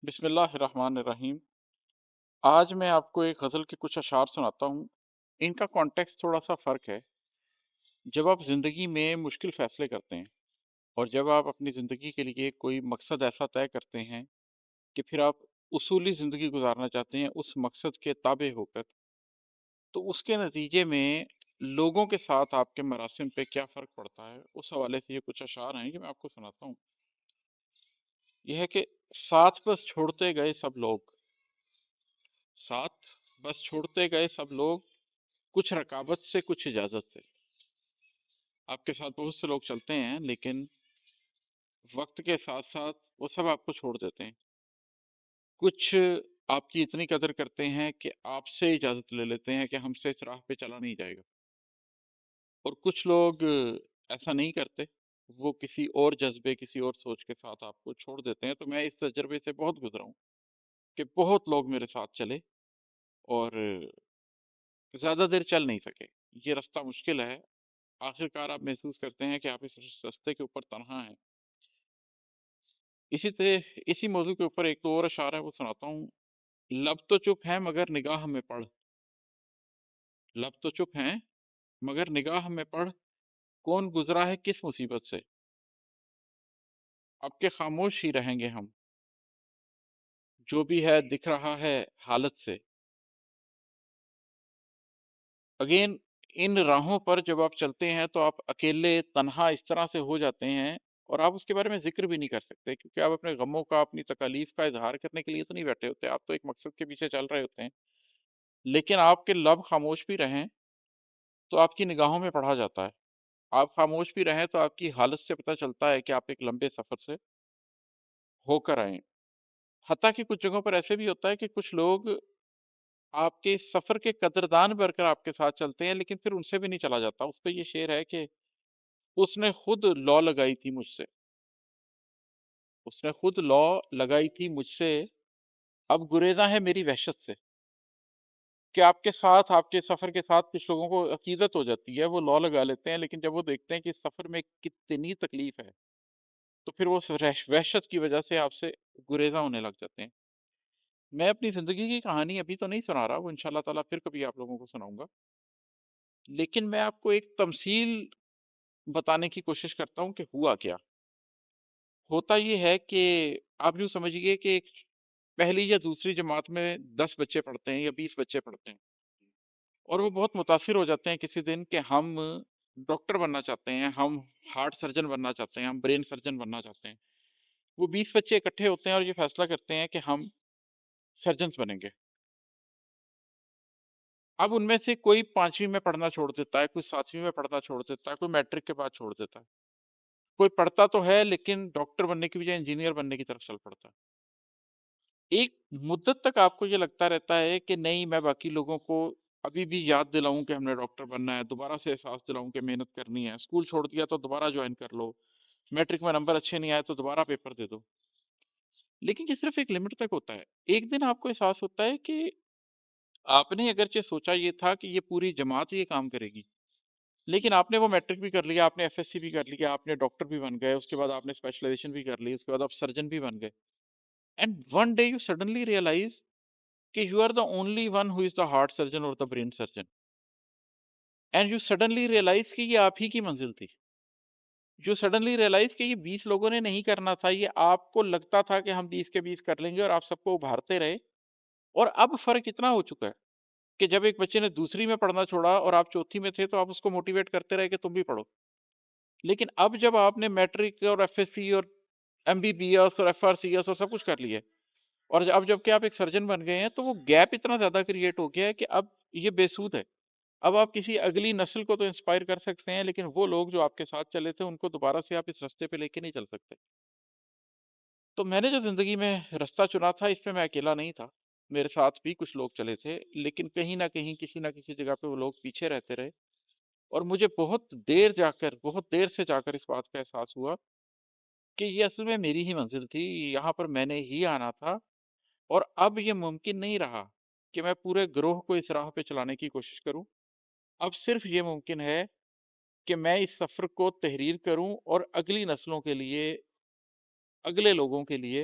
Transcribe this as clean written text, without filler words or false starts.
بسم اللہ الرحمن الرحیم۔ آج میں آپ کو ایک غزل کے کچھ اشعار سناتا ہوں۔ ان کا کانٹیکس تھوڑا سا فرق ہے۔ جب آپ زندگی میں مشکل فیصلے کرتے ہیں اور جب آپ اپنی زندگی کے لیے کوئی مقصد ایسا طے کرتے ہیں کہ پھر آپ اصولی زندگی گزارنا چاہتے ہیں اس مقصد کے تابع ہو کر، تو اس کے نتیجے میں لوگوں کے ساتھ آپ کے مراسم پہ کیا فرق پڑتا ہے، اس حوالے سے یہ کچھ اشعار ہیں کہ میں آپ کو سناتا ہوں۔ یہ ہے کہ ساتھ بس چھوڑتے گئے سب لوگ، ساتھ بس چھوڑتے گئے سب لوگ، کچھ رکابت سے کچھ اجازت سے۔ آپ کے ساتھ بہت سے لوگ چلتے ہیں لیکن وقت کے ساتھ ساتھ وہ سب آپ کو چھوڑ دیتے ہیں۔ کچھ آپ کی اتنی قدر کرتے ہیں کہ آپ سے اجازت لے لیتے ہیں کہ ہم سے اس راہ پہ چلا نہیں جائے گا، اور کچھ لوگ ایسا نہیں کرتے، وہ کسی اور جذبے کسی اور سوچ کے ساتھ آپ کو چھوڑ دیتے ہیں۔ تو میں اس تجربے سے بہت گزرا ہوں کہ بہت لوگ میرے ساتھ چلے اور زیادہ دیر چل نہیں سکے، یہ رستہ مشکل ہے، آخر کار آپ محسوس کرتے ہیں کہ آپ اس رستے کے اوپر تنہا ہیں۔ اسی موضوع کے اوپر ایک دو اور اشعار ہے، وہ سناتا ہوں۔ لب تو چپ ہیں مگر نگاہ میں پڑھ، لب تو چپ ہیں مگر نگاہ میں پڑھ، کون گزرا ہے کس مصیبت سے، اب کے خاموش ہی رہیں گے ہم، جو بھی ہے دکھ رہا ہے حالت سے۔ اگین، ان راہوں پر جب آپ چلتے ہیں تو آپ اکیلے تنہا اس طرح سے ہو جاتے ہیں، اور آپ اس کے بارے میں ذکر بھی نہیں کر سکتے، کیونکہ آپ اپنے غموں کا اپنی تکالیف کا اظہار کرنے کے لیے تو نہیں بیٹھے ہوتے، آپ تو ایک مقصد کے پیچھے چل رہے ہوتے ہیں۔ لیکن آپ کے لب خاموش بھی رہیں تو آپ کی نگاہوں میں پڑھا جاتا ہے، آپ خاموش بھی رہیں تو آپ کی حالت سے پتہ چلتا ہے کہ آپ ایک لمبے سفر سے ہو کر آئیں۔ حتیٰ کہ کچھ جگہوں پر ایسے بھی ہوتا ہے کہ کچھ لوگ آپ کے سفر کے قدردان بن کر آپ کے ساتھ چلتے ہیں، لیکن پھر ان سے بھی نہیں چلا جاتا۔ اس پہ یہ شعر ہے کہ اس نے خود لو لگائی تھی مجھ سے، اس نے خود لو لگائی تھی مجھ سے، اب گریزاں ہے میری وحشت سے۔ کہ آپ کے ساتھ، آپ کے سفر کے ساتھ کچھ لوگوں کو عقیدت ہو جاتی ہے، وہ لو لگا لیتے ہیں، لیکن جب وہ دیکھتے ہیں کہ اس سفر میں کتنی تکلیف ہے تو پھر وہ اس وحشت کی وجہ سے آپ سے گریزاں ہونے لگ جاتے ہیں۔ میں اپنی زندگی کی کہانی ابھی تو نہیں سنا رہا، وہ انشاءاللہ تعالیٰ پھر کبھی آپ لوگوں کو سناؤں گا، لیکن میں آپ کو ایک تمثیل بتانے کی کوشش کرتا ہوں کہ ہوا کیا۔ ہوتا یہ ہے کہ آپ یوں سمجھیے کہ ایک پہلی یا دوسری جماعت میں 10 بچے پڑھتے ہیں یا 20 بچے پڑھتے ہیں، اور وہ بہت متاثر ہو جاتے ہیں کسی دن کہ ہم ڈاکٹر بننا چاہتے ہیں، ہم ہارٹ سرجن بننا چاہتے ہیں، ہم برین سرجن بننا چاہتے ہیں۔ وہ 20 بچے اکٹھے ہوتے ہیں اور یہ فیصلہ کرتے ہیں کہ ہم سرجنز بنیں گے۔ اب ان میں سے کوئی 5ویں میں پڑھنا چھوڑ دیتا ہے، کوئی 7ویں میں پڑھنا چھوڑ دیتا ہے، کوئی میٹرک کے بعد چھوڑ دیتا ہے، کوئی پڑھتا تو ہے لیکن ڈاکٹر بننے کی بجائے انجینئر بننے کی طرف چل پڑتا ہے۔ ایک مدت تک آپ کو یہ لگتا رہتا ہے کہ نہیں، میں باقی لوگوں کو ابھی بھی یاد دلاؤں کہ ہم نے ڈاکٹر بننا ہے، دوبارہ سے احساس دلاؤں کہ محنت کرنی ہے، اسکول چھوڑ دیا تو دوبارہ جوائن کر لو، میٹرک میں نمبر اچھے نہیں آئے تو دوبارہ پیپر دے دو۔ لیکن یہ صرف ایک لمٹ تک ہوتا ہے۔ ایک دن آپ کو احساس ہوتا ہے کہ آپ نے اگرچہ سوچا یہ تھا کہ یہ پوری جماعت یہ کام کرے گی، لیکن آپ نے وہ میٹرک بھی کر لیا، آپ نے ایف ایس سی بھی کر لیا، آپ نے ڈاکٹر بھی بن گئے، اس کے بعد آپ نے اسپیشلائزیشن بھی کر لی، اس کے بعد آپ سرجن بھی بن گئے، and one day you suddenly realise کہ you are the only one who is the heart surgeon اور the brain surgeon, and you suddenly realise کہ یہ آپ ہی کی منزل تھی۔ یو سڈنلی ریئلائز کہ یہ 20 لوگوں نے نہیں کرنا تھا، یہ آپ کو لگتا تھا کہ ہم 20 کے 20 کر لیں گے اور آپ سب کو ابھارتے رہے، اور اب فرق اتنا ہو چکا ہے کہ جب ایک بچے نے دوسری میں پڑھنا چھوڑا اور آپ چوتھی میں تھے تو آپ اس کو موٹیویٹ کرتے رہے کہ تم بھی پڑھو، لیکن اب جب آپ نے میٹرک اور ایف ایس سی اور ایم بی بی ایس اور ایف آر سی ایس اور سب کچھ کر لیا ہے، اور اب جب کہ آپ ایک سرجن بن گئے ہیں، تو وہ گیپ اتنا زیادہ کریٹ ہو گیا ہے کہ اب یہ بے سود ہے۔ اب آپ کسی اگلی نسل کو تو انسپائر کر سکتے ہیں، لیکن وہ لوگ جو آپ کے ساتھ چلے تھے ان کو دوبارہ سے آپ اس رستے پہ لے کے نہیں چل سکتے۔ تو میں نے جو زندگی میں رستہ چنا تھا، اس میں میں اکیلا نہیں تھا، میرے ساتھ بھی کچھ لوگ چلے تھے، لیکن کہیں نہ کہیں کسی نہ کسی جگہ پہ وہ لوگ پیچھے رہتے رہے، اور مجھے بہت دیر سے جا کر اس بات کا احساس ہوا کہ یہ اصل میں میری ہی منزل تھی، یہاں پر میں نے ہی آنا تھا، اور اب یہ ممکن نہیں رہا کہ میں پورے گروہ کو اس راہ پہ چلانے کی کوشش کروں۔ اب صرف یہ ممکن ہے کہ میں اس سفر کو تحریر کروں اور اگلی نسلوں کے لیے، اگلے لوگوں کے لیے